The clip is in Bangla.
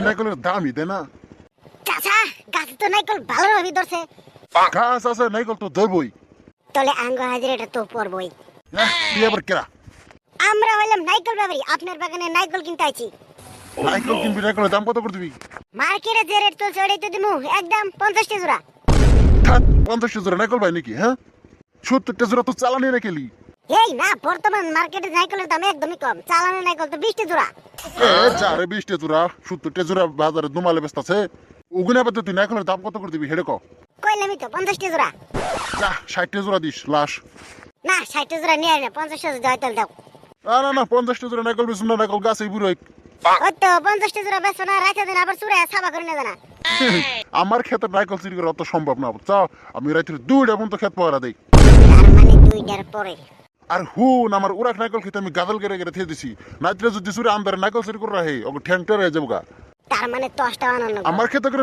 নাইকলের দামই দেয় না। চাচা গাছ তো নাইকল ভালোভাবে ধরছে। গাছ আছে নাইকল তো দেবই। তাহলে আঙ্গ হাজিরাটা তো পড়বই। তুই আবার কেরা? আমরা হইলাম নাইকল ব্যাপারী, আপনার বাগানে নাইকল কিনতে আইছি। নাইকল কিনবি, নাইকলের দাম কত করে দিবি? মার্কেটে যে রেট চলছে ওটাই তো দিমু, একদম 50 টা জোড়া। 50 জোড়া নাইকল ভাই নাকি? হ্যাঁ 70 জোড়া তো চালানি রেখেলি। এই না, বর্তমান মার্কেটে নাইকলের দাম একদমই কম, চালানের নাইকল তো 20 টা জোড়া। চারে 20 জোড়া 70 জোড়া বাজারে দুমালে ব্যস্ত আছে। ওগুলো আবার তুই নাইকলের দাম কত করে দিবি হেডে ক? কইলামই তো 50 টা জোড়া। যা 60 জোড়া দিস লাশ। না 60 টা জোড়া নিয়ে না, 50 টা জোড়া তাহলে দাও। না না 50 জোড়া নাইকল বেশুন না, নাইকল গাছেই বুড়ো। ওই তো 50 টা জোড়া বেচো না, রাতে দিন আবার চুরে ছাবা করে না জানা। আমার ক্ষেতের নাইকল চুরি করা অত সম্ভব না। চাও আমি রাত্রে 2টা পর্যন্ত ক্ষেত পাহারা দেই। তার মানে 2টার পরে। আর হুন আমার উড়াক নাইকল খেতে আমি গাদল গেড়ে গেড়ে থিয়ে দিছি। রাত্রে যদি চুরি আন্দারে নাইকল চুরি করে রাখে ওকে ঠ্যাংটা রয়ে যাবো গা। তার মানে 10টা বানানো। আমার ক্ষেতে করে